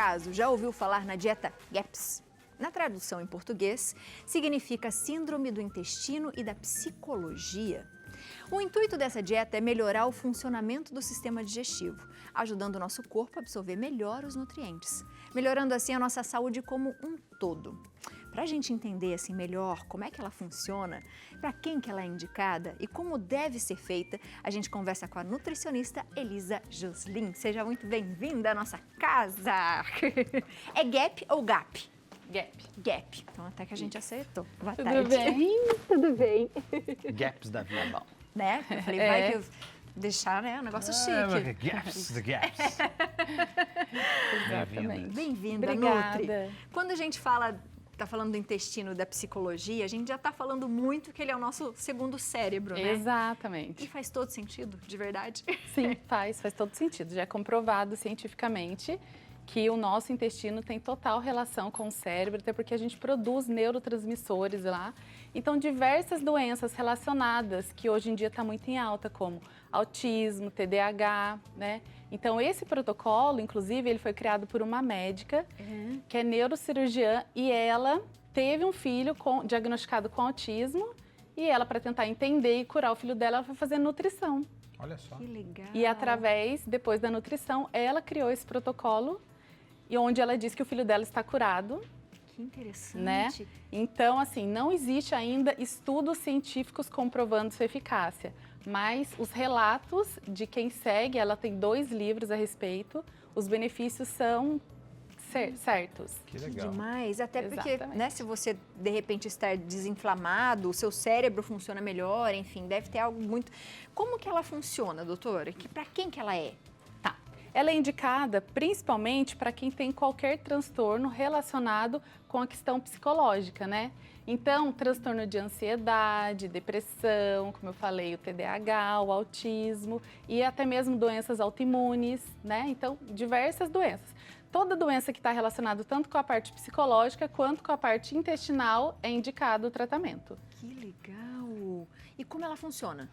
acaso já ouviu falar na dieta GAPS? Na tradução em português, significa Síndrome do Intestino e da Psicologia. O intuito dessa dieta é melhorar o funcionamento do sistema digestivo, ajudando o nosso corpo a absorver melhor os nutrientes, melhorando assim a nossa saúde como um todo. Para a gente entender assim melhor como é que ela funciona, para quem que ela é indicada e como deve ser feita, a gente conversa com a nutricionista Elisa Joslin. Seja muito bem-vinda à nossa casa! É GAP ou GAP? GAP. GAP. Então até que a gente acertou. Boa Tudo tarde. bem? Tudo bem. Gaps da vida. Bom. Né? Eu falei, vai que eu deixar, né, um negócio chique. Gaps, the gaps. Exatamente. Bem-vinda, Obrigada. Nutri. Quando a gente tá falando do intestino, da psicologia, a gente já tá falando muito que ele é o nosso segundo cérebro, né? Exatamente. E faz todo sentido, de verdade. Sim, faz todo sentido. Já é comprovado cientificamente que o nosso intestino tem total relação com o cérebro, até porque a gente produz neurotransmissores lá. Então, diversas doenças relacionadas, que hoje em dia está muito em alta, como autismo, TDAH, né? Então, esse protocolo, inclusive, ele foi criado por uma médica, que é neurocirurgiã, e ela teve um filho diagnosticado com autismo, e ela, para tentar entender e curar o filho dela, ela foi fazer nutrição. Olha só. Que legal. E através, depois da nutrição, ela criou esse protocolo, e onde ela diz que o filho dela está curado. Que interessante. Né? Então, assim, não existe ainda estudos científicos comprovando sua eficácia, mas os relatos de quem segue, ela tem 2 livros a respeito, os benefícios são certos. Que Que legal. demais, até porque, Exatamente. né, se você de repente estar desinflamado, o seu cérebro funciona melhor, enfim, deve ter algo muito... Como que ela funciona, doutora? Para quem que ela é? Tá. Ela é indicada principalmente para quem tem qualquer transtorno relacionado com a questão psicológica, né? Então, transtorno de ansiedade, depressão, como eu falei, o TDAH, o autismo e até mesmo doenças autoimunes, né? Então, diversas doenças. Toda doença que está relacionada tanto com a parte psicológica quanto com a parte intestinal é indicado o tratamento. Que legal! E como ela funciona?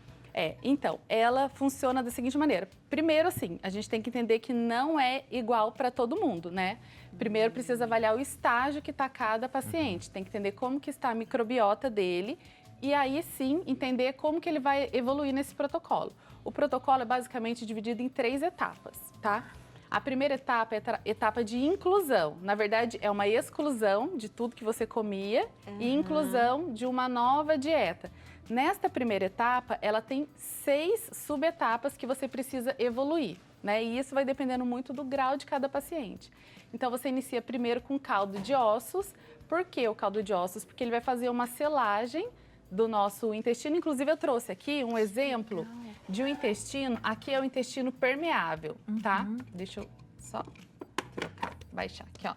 Então, ela funciona da seguinte maneira. Primeiro, assim, a gente tem que entender que não é igual para todo mundo, né? Primeiro, precisa avaliar o estágio que está cada paciente. Tem que entender como que está a microbiota dele e aí, sim, entender como que ele vai evoluir nesse protocolo. O protocolo é basicamente dividido em 3 etapas, tá? A primeira etapa é a etapa de inclusão. Na verdade, é uma exclusão de tudo que você comia e inclusão de uma nova dieta. Nesta primeira etapa, ela tem 6 subetapas que você precisa evoluir, né? E isso vai dependendo muito do grau de cada paciente. Então, você inicia primeiro com caldo de ossos. Por que o caldo de ossos? Porque ele vai fazer uma selagem do nosso intestino. Inclusive, eu trouxe aqui um exemplo de um intestino. Aqui é o intestino permeável, tá? Deixa eu só trocar, baixar aqui, ó.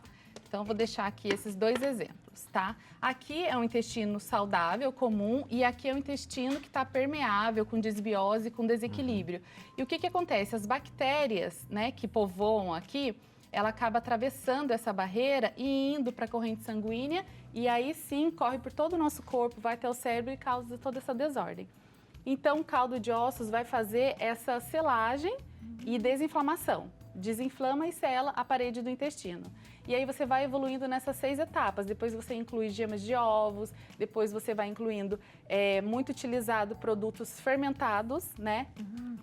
Então, eu vou deixar aqui esses 2 exemplos, tá? Aqui é um intestino saudável, comum, e aqui é um intestino que está permeável, com desbiose, com desequilíbrio. E o que acontece? As bactérias, né, que povoam aqui, ela acaba atravessando essa barreira e indo para a corrente sanguínea, e aí sim corre por todo o nosso corpo, vai até o cérebro e causa toda essa desordem. Então, o caldo de ossos vai fazer essa selagem e desinflamação. Desinflama e sela a parede do intestino. E aí você vai evoluindo nessas 6 etapas. Depois você inclui gemas de ovos, depois você vai incluindo muito utilizado produtos fermentados, né?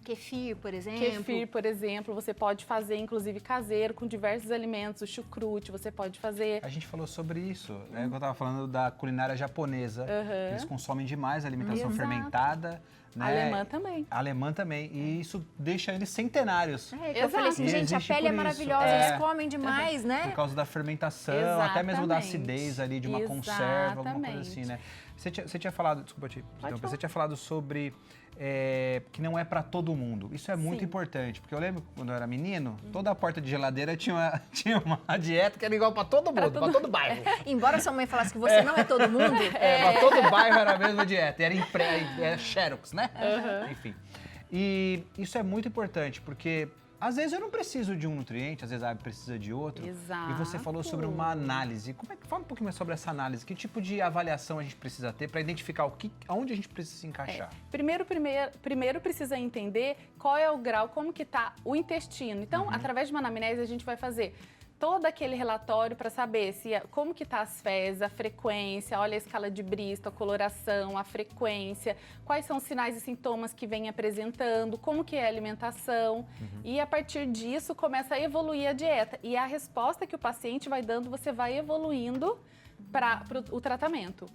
Kefir, por exemplo. Kefir, por exemplo, você pode fazer inclusive caseiro com diversos alimentos, o chucrute você pode fazer. A gente falou sobre isso, né? Eu estava falando da culinária japonesa. Eles consomem demais alimentação fermentada. Né? Alemã também. Alemã também. E isso deixa eles centenários. Eu falei assim, E gente, a existe pele é por isso. maravilhosa, eles comem demais, né? Por causa da fermentação, até mesmo da Exatamente. acidez ali de uma conserva, alguma coisa assim, né? Você tinha falado, desculpa te interromper, você tinha falado sobre que não é para todo mundo. Isso é muito importante, porque eu lembro quando eu era menino, toda a porta de geladeira tinha uma dieta que era igual para todo mundo, para todo bairro. Embora sua mãe falasse que você não é todo mundo. Para todo bairro era a mesma dieta, era Xerox, né? Enfim. E isso é muito importante, porque às vezes eu não preciso de um nutriente, às vezes a ave precisa de outro. Exato. E você falou sobre uma análise. Fala um pouquinho mais sobre essa análise. Que tipo de avaliação a gente precisa ter para identificar aonde a gente precisa se encaixar? Primeiro precisa entender qual é o grau, como que está o intestino. Então, através de uma anamnese, a gente vai fazer todo aquele relatório para saber como que tá as fezes, a frequência, olha a escala de Bristol, a coloração, a frequência, quais são os sinais e sintomas que vem apresentando, como que é a alimentação. E a partir disso começa a evoluir a dieta. E a resposta que o paciente vai dando, você vai evoluindo para o tratamento.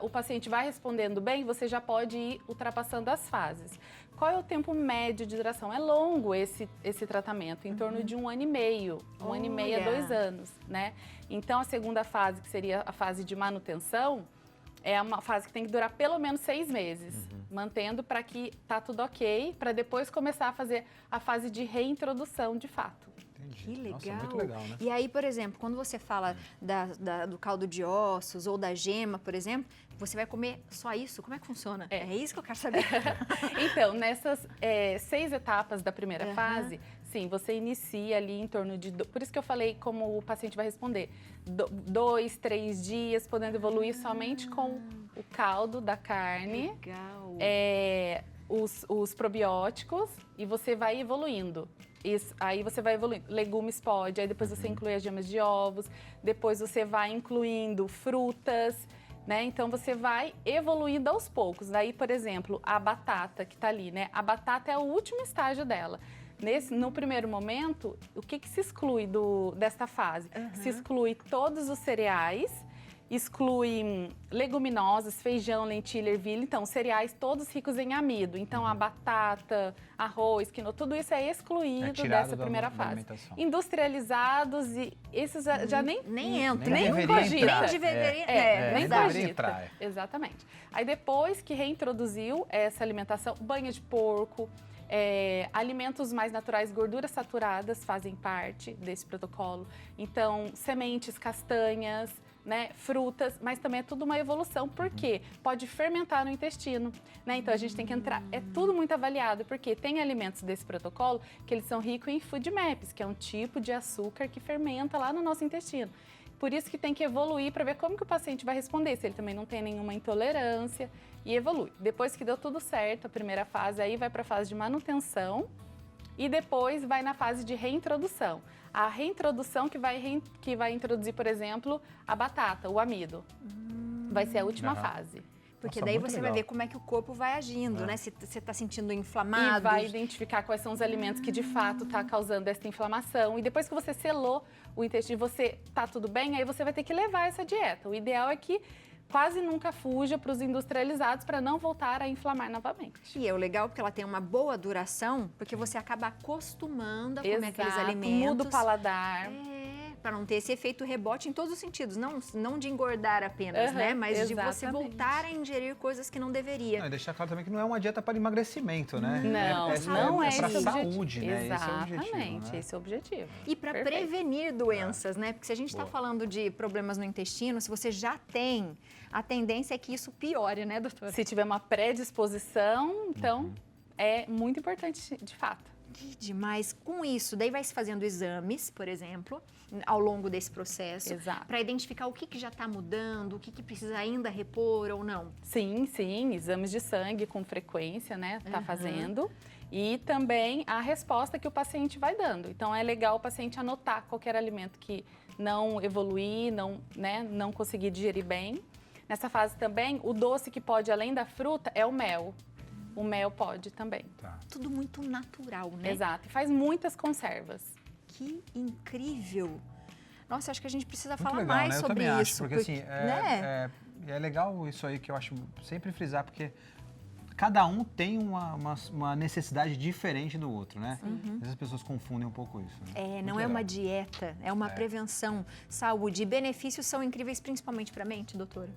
O paciente vai respondendo bem, você já pode ir ultrapassando as fases. Qual é o tempo médio de duração? É longo esse tratamento, em torno de 1 ano e meio, 1 ano e meio a 2 anos, né? Então, a segunda fase, que seria a fase de manutenção, é uma fase que tem que durar pelo menos 6 meses, mantendo para que tá tudo ok, para depois começar a fazer a fase de reintrodução de fato. Que legal. Nossa, muito legal, né? E aí, por exemplo, quando você fala do caldo de ossos ou da gema, por exemplo, você vai comer só isso? Como é que funciona? É isso que eu quero saber. Então, nessas 6 etapas da primeira fase, sim, você inicia ali em torno de... Por isso que eu falei como o paciente vai responder. 2, 3 dias, podendo evoluir somente com o caldo da carne. Legal. Os probióticos, e você vai evoluindo. Aí você vai evoluindo. Legumes pode, aí depois você inclui as gemas de ovos, depois você vai incluindo frutas, né? Então você vai evoluindo aos poucos. Daí, por exemplo, a batata que tá ali, né? A batata é o último estágio dela. No primeiro momento, o que se exclui desta fase? Se exclui todos os cereais, exclui leguminosas, feijão, lentilha, ervilha, então cereais todos ricos em amido. Então a batata, arroz, quinoa, tudo isso é excluído dessa primeira fase. Industrializados e esses já nem entram, nem cogita. Nem cogita. Exatamente. Aí depois que reintroduziu essa alimentação, banha de porco, alimentos mais naturais, gorduras saturadas fazem parte desse protocolo. Então, sementes, castanhas, né, frutas, mas também é tudo uma evolução, porque pode fermentar no intestino, né? Então a gente tem que entrar, é tudo muito avaliado, porque tem alimentos desse protocolo que eles são ricos em FODMAPs, que é um tipo de açúcar que fermenta lá no nosso intestino. Por isso que tem que evoluir para ver como que o paciente vai responder, se ele também não tem nenhuma intolerância, e evolui. Depois que deu tudo certo, a primeira fase, aí vai para a fase de manutenção e depois vai na fase de reintrodução. A reintrodução que vai introduzir, por exemplo, a batata, o amido. Vai ser a última fase. Porque daí você vai ver como é que o corpo vai agindo, né? Se você está sentindo inflamado. E vai identificar quais são os alimentos que de fato está causando essa inflamação. E depois que você selou o intestino, você tá tudo bem, aí você vai ter que levar essa dieta. O ideal é que quase nunca fuja para os industrializados para não voltar a inflamar novamente. E é o legal porque ela tem uma boa duração, porque você acaba acostumando a comer aqueles alimentos. Muda o paladar. Para não ter esse efeito rebote em todos os sentidos, não de engordar apenas, né? Mas de você voltar a ingerir coisas que não deveria. E deixar claro também que não é uma dieta para emagrecimento, né? Não é para saúde, né? Exatamente, esse é o objetivo. E para prevenir doenças, né? Porque se a gente está falando de problemas no intestino, se você já tem, a tendência é que isso piore, né, doutora? Se tiver uma predisposição, então é muito importante, de fato. Que demais. Com isso, daí vai se fazendo exames, por exemplo, ao longo desse processo, para identificar o que já está mudando, o que precisa ainda repor ou não. Sim, exames de sangue com frequência, né, tá fazendo. E também a resposta que o paciente vai dando. Então, é legal o paciente anotar qualquer alimento que não evoluir, não conseguir digerir bem. Nessa fase também, o doce que pode, além da fruta, é o mel. O mel pode também. Tudo muito natural, né? Exato. E faz muitas conservas. Que incrível! Nossa, acho que a gente precisa muito falar legal, mais né? sobre Eu também isso. acho, porque assim, é legal isso aí que eu acho sempre frisar, porque cada um tem uma necessidade diferente do outro, né? Às vezes as pessoas confundem um pouco isso. Né? Não é uma dieta, é uma prevenção, saúde. E benefícios são incríveis, principalmente para a mente, doutora.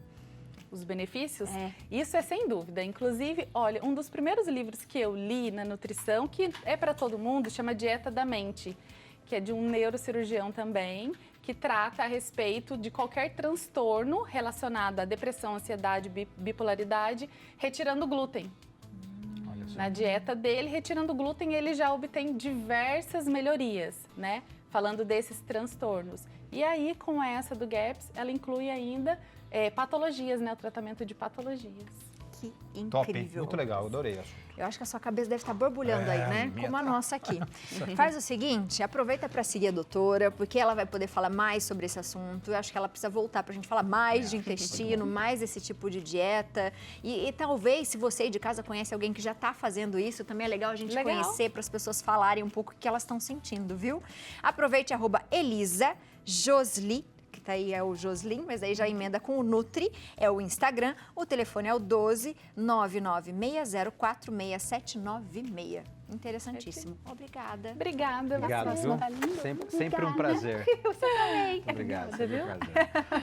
Os benefícios? Isso é sem dúvida. Inclusive, olha, um dos primeiros livros que eu li na nutrição, que é para todo mundo, chama Dieta da Mente, que é de um neurocirurgião também, que trata a respeito de qualquer transtorno relacionado à depressão, ansiedade, bipolaridade, retirando glúten. Na dieta dele, retirando glúten, ele já obtém diversas melhorias, né? Falando desses transtornos. E aí, com essa do GAPS, ela inclui ainda patologias, né? O tratamento de patologias. Que Top, incrível. muito legal, adorei. Eu acho que a sua cabeça deve estar borbulhando aí, né? minha Como a tá. nossa aqui. Faz o seguinte, aproveita para seguir a doutora, porque ela vai poder falar mais sobre esse assunto. Eu acho que ela precisa voltar para a gente falar mais de intestino, mais desse tipo de dieta. E talvez, se você aí de casa conhece alguém que já está fazendo isso, também é legal a gente conhecer para as pessoas falarem um pouco o que elas estão sentindo, viu? Aproveite @ElisaJosli, que tá aí é o Joslin, mas aí já emenda com o Nutri, é o Instagram, o telefone é o 12 996046796. Interessantíssimo. Obrigada. Obrigada. Obrigado, Até a viu? próxima, tá lindo. Sempre um prazer. Você também. Obrigado, Obrigada, sempre um viu? prazer.